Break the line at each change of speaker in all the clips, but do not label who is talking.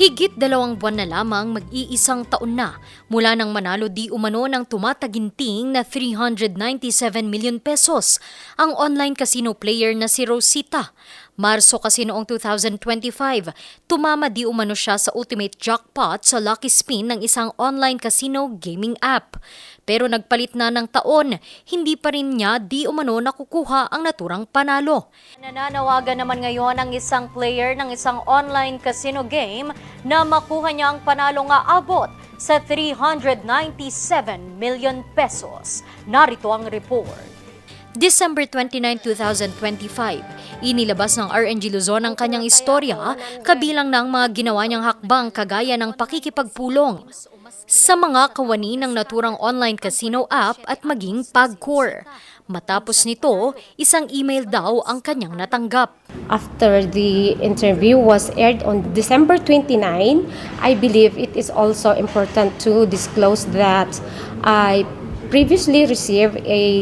Higit 2 buwan na lamang, mag-iisang taon na mula nang manalo di umano ng tumataginting na 397 million pesos ang online casino player na si Rosita. Marso kasi noong 2025, tumama di umano siya sa ultimate jackpot sa lucky spin ng isang online casino gaming app. Pero nagpalit na ng taon, hindi pa rin niya di umano nakukuha ang naturang panalo. Nananawagan naman ngayon ang isang player ng isang online casino game na makuha niya ang panalo nga abot sa 397 million pesos. Narito ang report. December 29, 2025, inilabas ng RNG Luzon ang kanyang istorya kabilang ng mga ginawa niyang hakbang kagaya ng pakikipagpulong sa mga kawani ng naturang online casino app at maging PAGCOR. Matapos nito, isang email daw ang kanyang natanggap.
After the interview was aired on December 29, I believe it is also important to disclose that I previously received a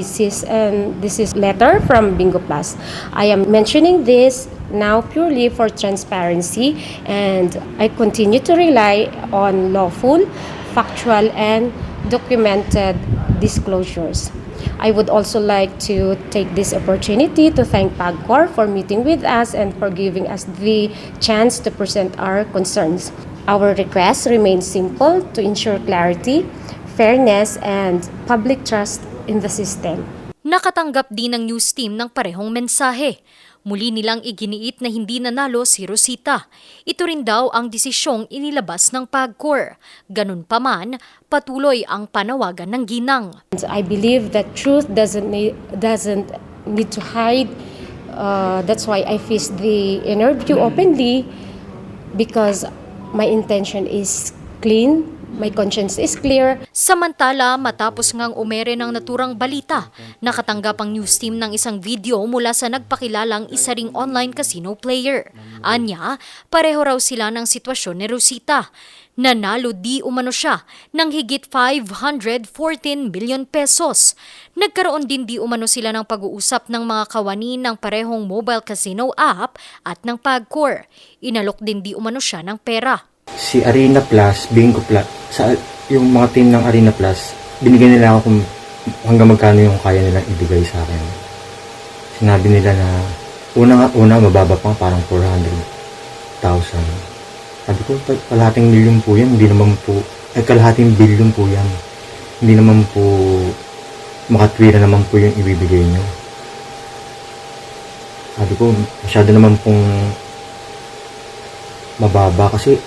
this is letter from Bingo Plus. I am mentioning this now purely for transparency, and I continue to rely on lawful, factual, and documented disclosures. I would also like to take this opportunity to thank PAGCOR for meeting with us and for giving us the chance to present our concerns. Our request remains simple: to ensure clarity, fairness, and public trust in the system.
Nakatanggap din ng news team ng parehong mensahe. Muli nilang iginiit na hindi nanalo si Rosita. Ito rin daw ang desisyong inilabas ng PAGCOR. Ganun pa man, patuloy ang panawagan ng ginang.
I believe that truth doesn't need to hide. That's why I faced the interview openly, because my intention is clean. My conscience is clear.
Samantala, matapos ngang umere ng naturang balita, nakatanggap ang news team ng isang video mula sa nagpakilalang isa ring online casino player. Anya, pareho raw sila ng sitwasyon ni Rosita. Nanalo di umano siya ng higit 514 million pesos. Nagkaroon din di umano sila ng pag-uusap ng mga kawani ng parehong mobile casino app at ng PAGCOR. Inalok din di umano siya ng pera.
Si Arena Plus, Bingo Plus, yung mga team ng Arena Plus, binigyan nila ako kung hanggang magkano yung kaya nilang ibigay sa akin. Sinabi nila na una mababa pa, parang 400,000. Sabi ko, kalahating milyon po yan, kalahating bilyon po yan. Hindi naman po makatwira naman po yung ibibigay nyo. Sabi ko, masyado naman pong mababa kasi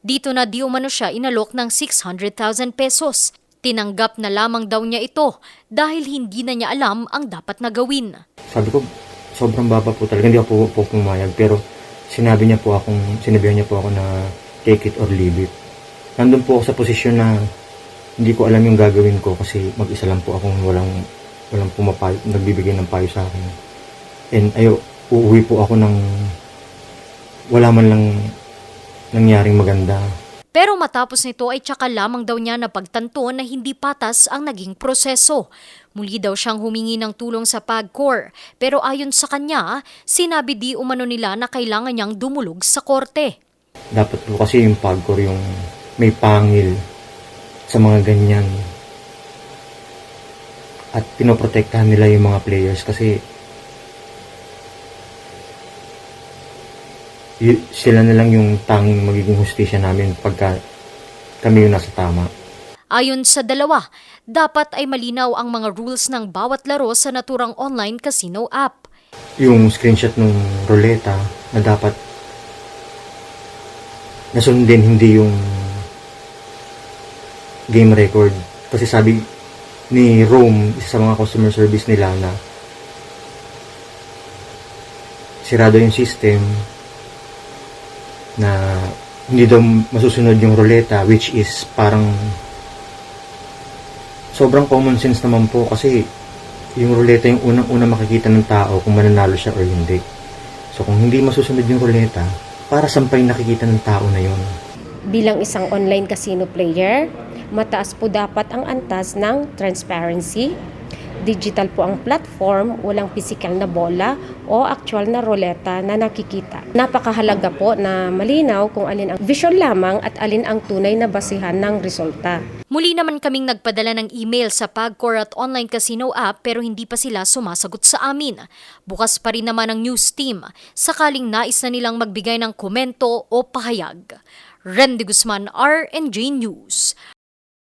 dito na di umano siya inalok ng 600,000 pesos. Tinanggap na lamang daw niya ito dahil hindi na niya alam ang dapat na gawin.
Sabi ko, sobrang baba po talaga. Hindi ako po pumayag, pero sinabihan niya po ako na take it or leave it. Nandun po ako sa posisyon na hindi ko alam yung gagawin ko kasi mag-isa lang po akong walang nagbibigay ng payo sa akin. And uuwi po ako ng wala man lang nangyaring maganda.
Pero matapos nito ay tsaka lamang daw niya napagtanto na hindi patas ang naging proseso. Muli daw siyang humingi ng tulong sa PAGCOR. Pero ayon sa kanya, sinabi di umano nila na kailangan niyang dumulog sa korte.
Dapat po kasi yung PAGCOR yung may pangil sa mga ganyan. At pinoprotektahan nila yung mga players kasi sila na lang yung tanging magiging hustisya namin pagka kami yung nasa tama.
Ayon sa dalawa, dapat ay malinaw ang mga rules ng bawat laro sa naturang online casino app.
Yung screenshot ng ruleta na dapat nasundin, hindi yung game record. Kasi sabi ni Rome, isa sa mga customer service nila, na sirado yung system, na hindi daw masusunod yung ruleta, which is parang sobrang common sense naman po kasi yung ruleta yung unang-una makikita ng tao kung mananalo siya or hindi. So kung hindi masusunod yung ruleta, para saan pa yung nakikita ng tao na yun?
Bilang isang online casino player, mataas po dapat ang antas ng transparency. Digital po ang platform, walang physical na bola o actual na roleta na nakikita. Napakahalaga po na malinaw kung alin ang visual lamang at alin ang tunay na basihan ng resulta.
Muli naman kaming nagpadala ng email sa Pagcor at online casino app pero hindi pa sila sumasagot sa amin. Bukas pa rin naman ang news team sakaling nais na nilang magbigay ng komento o pahayag. Randy Guzman, RNJ News.